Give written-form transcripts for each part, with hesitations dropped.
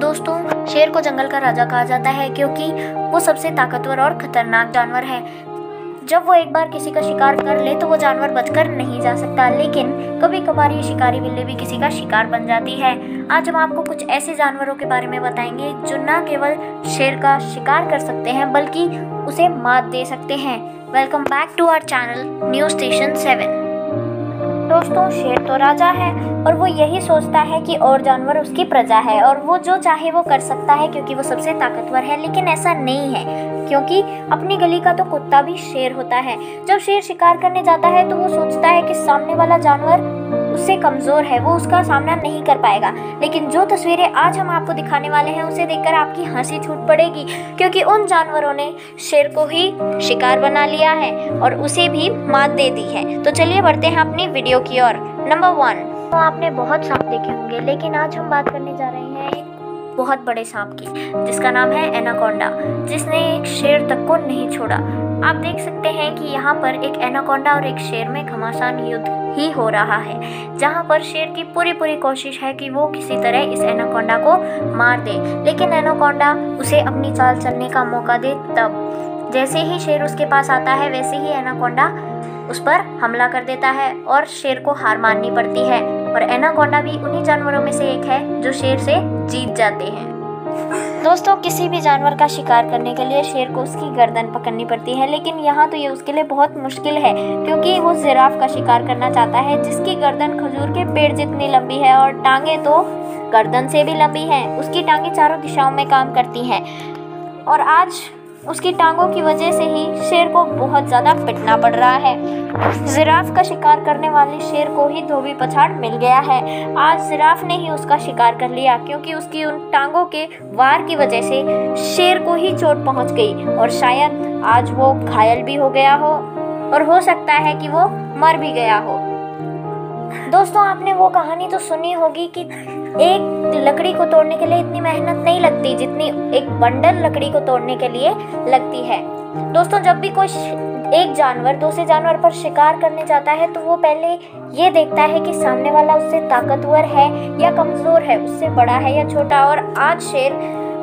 दोस्तों, शेर को जंगल का राजा कहा जाता है क्योंकि वो सबसे ताकतवर और खतरनाक जानवर है। जब वो एक बार किसी का शिकार कर ले तो वो जानवर बचकर नहीं जा सकता, लेकिन कभी कभार ये शिकारी बिल्ली भी किसी का शिकार बन जाती है। आज हम आपको कुछ ऐसे जानवरों के बारे में बताएंगे जो न केवल शेर का शिकार कर सकते हैं बल्कि उसे मात दे सकते हैं। Welcome back to our channel news station 7। दोस्तों, शेर तो राजा है और वो यही सोचता है कि और जानवर उसकी प्रजा है और वो जो चाहे वो कर सकता है क्योंकि वो सबसे ताकतवर है। लेकिन ऐसा नहीं है, क्योंकि अपनी गली का तो कुत्ता भी शेर होता है। जब शेर शिकार करने जाता है तो वो सोचता है कि सामने वाला जानवर उससे कमजोर है, वो उसका सामना नहीं कर पाएगा। लेकिन जो तस्वीरें आज हम आपको दिखाने वाले हैं उसे देखकर आपकी हंसी छूट पड़ेगी, क्योंकि उन जानवरों ने शेर को ही शिकार बना लिया है और उसे भी मात दे दी है। तो चलिए बढ़ते हैं अपनी वीडियो की ओर। नंबर 1, तो आपने बहुत सांप देखे होंगे, लेकिन आज हम बात करने जा रहे हैं एक बहुत बड़े सांप की, जिसका नाम है एनाकोंडा, जिसने एक शेर तक को नहीं छोड़ा। आप देख सकते हैं कि यहाँ पर एक एनाकोंडा और एक शेर में घमासान युद्ध ही हो रहा है, जहाँ पर शेर की पूरी कोशिश है कि वो किसी तरह इस एनाकोंडा को मार दे। लेकिन एनाकोंडा उसे अपनी चाल चलने का मौका दे, तब जैसे ही शेर उसके पास आता है वैसे ही एनाकोंडा उस पर हमला कर देता है और शेर को हार माननी पड़ती है। और एनाकोंडा भी उन्हीं जानवरों में से एक है जो शेर से जीत जाते हैं। दोस्तों, किसी भी जानवर का शिकार करने के लिए शेर को उसकी गर्दन पकड़नी पड़ती है, लेकिन यहाँ तो ये उसके लिए बहुत मुश्किल है, क्योंकि वो जिराफ का शिकार करना चाहता है जिसकी गर्दन खजूर के पेड़ जितनी लंबी है और टांगे तो गर्दन से भी लंबी हैं। उसकी टांगे चारों दिशाओं में काम करती हैं और आज उसकी टांगों की वजह से ही शेर को बहुत ज़्यादा पिटना पड़ रहा है। जिराफ का शिकार करने वाले शेर को ही धोबी पछाड़ मिल गया है। आज जिराफ ने ही उसका शिकार कर लिया, क्योंकि उसकी उन टांगों के वार की वजह से शेर को ही चोट पहुंच गई और शायद आज वो घायल भी हो गया हो और हो सकता है कि वो मर भी गया हो। दोस्तों, आपने वो कहानी तो सुनी होगी कि एक लकड़ी को तोड़ने के लिए इतनी मेहनत नहीं लगती जितनी एक बंडल लकड़ी को तोड़ने के लिए लगती है। दोस्तों, जब भी कोई एक जानवर दूसरे जानवर पर शिकार करने जाता है तो वो पहले ये देखता है कि सामने वाला उससे ताकतवर है या कमजोर है, उससे बड़ा है या छोटा। और आज शेर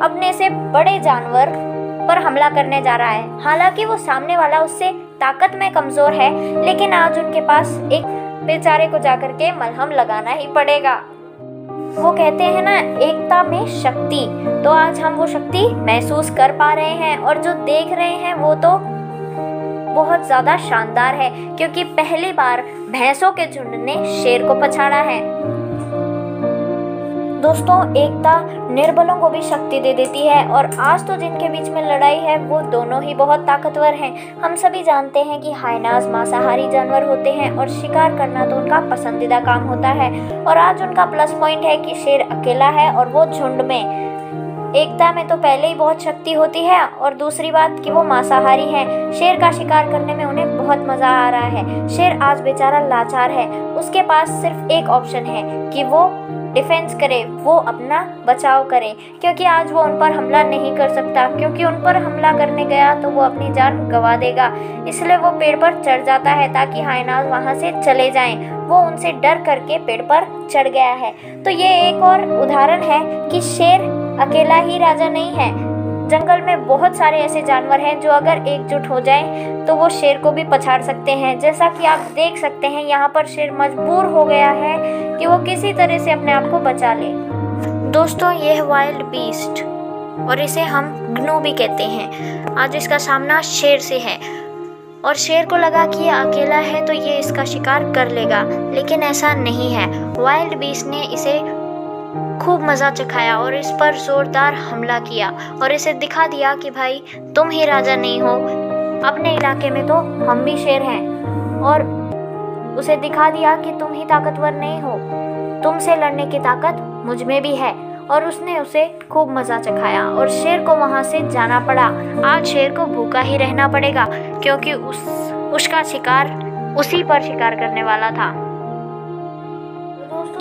अपने से बड़े जानवर पर हमला करने जा रहा है। हालांकि वो सामने वाला उससे ताकत में कमजोर है, लेकिन आज उनके पास एक बेचारे को जाकर के मलहम लगाना ही पड़ेगा। वो कहते हैं ना, एकता में शक्ति। तो आज हम वो शक्ति महसूस कर पा रहे हैं और जो देख रहे हैं वो तो बहुत ज्यादा शानदार है, क्योंकि पहली बार भैंसों के झुंड ने शेर को पछाड़ा है। दोस्तों, एकता निर्बलों को भी शक्ति दे देती है और आज तो जिनके बीच में लड़ाई है वो दोनों ही बहुत ताकतवर हैं। हम सभी जानते हैं कि हाइनास मांसाहारी जानवर होते हैं और शिकार करना तो उनका पसंदीदा काम होता है। और आज उनका प्लस पॉइंट है कि शेर अकेला है और वो झुंड में। एकता में तो पहले ही बहुत शक्ति होती है और दूसरी बात कि वो मांसाहारी है। शेर का शिकार करने में उन्हें बहुत मजा आ रहा है। शेर आज बेचारा लाचार है, उसके पास सिर्फ एक ऑप्शन है कि वो डिफेंस करे, वो अपना बचाव करे, क्योंकि आज वो उन पर हमला नहीं कर सकता, क्योंकि उन पर हमला करने गया तो वो अपनी जान गंवा देगा। इसलिए वो पेड़ पर चढ़ जाता है ताकि हाइनास वहां से चले जाएं। वो उनसे डर करके पेड़ पर चढ़ गया है। तो ये एक और उदाहरण है कि शेर अकेला ही राजा नहीं है। जंगल में बहुत सारे ऐसे जानवर हैं जो अगर एकजुट हो जाएं तो वो शेर को भी पछाड़ सकते हैं। जैसा कि आप देख सकते हैं, यहाँ पर शेर मजबूर हो गया है कि वो किसी तरह से अपने आप को बचा ले। दोस्तों, ये है वाइल्ड बीस्ट और इसे हम ग्नू भी कहते हैं। आज इसका सामना शेर से है और शेर को लगा कि ये अकेला है तो ये इसका शिकार कर लेगा, लेकिन ऐसा नहीं है। वाइल्ड बीस्ट ने इसे खूब मज़ा चखाया और इस पर जोरदार हमला किया और इसे दिखा दिया कि भाई तुम ही राजा नहीं हो, अपने इलाके में तो हम भी शेर हैं। और उसे दिखा दिया कि तुम ही ताकतवर नहीं हो, तुमसे लड़ने की ताकत मुझ में भी है। और उसने उसे खूब मज़ा चखाया और शेर को वहाँ से जाना पड़ा। आज शेर को भूखा ही रहना पड़ेगा, क्योंकि उसका शिकार उसी पर शिकार करने वाला था।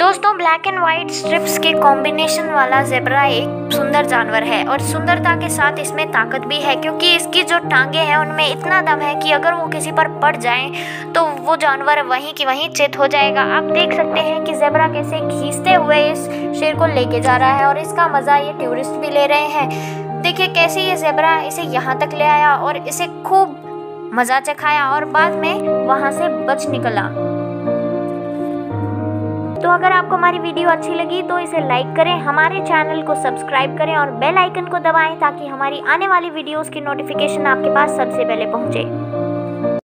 दोस्तों ब्लैक एंड वाइट स्ट्रिप्स के कॉम्बिनेशन वाला ज़ेब्रा एक सुंदर जानवर है और सुंदरता के साथ इसमें ताकत भी है, क्योंकि इसकी जो टांगे हैं उनमें इतना दम है कि अगर वो किसी पर पड़ जाए तो वो जानवर वहीं की वहीं चित हो जाएगा। आप देख सकते हैं कि ज़ेब्रा कैसे खींचते हुए इस शेर को लेके जा रहा है और इसका मज़ा ये टूरिस्ट भी ले रहे हैं। देखिए कैसे ये ज़ेब्रा इसे यहाँ तक ले आया और इसे खूब मज़ा चखाया और बाद में वहाँ से बच निकला। तो अगर आपको हमारी वीडियो अच्छी लगी तो इसे लाइक करें, हमारे चैनल को सब्सक्राइब करें और बेल आइकन को दबाएं ताकि हमारी आने वाली वीडियोस की नोटिफिकेशन आपके पास सबसे पहले पहुंचे।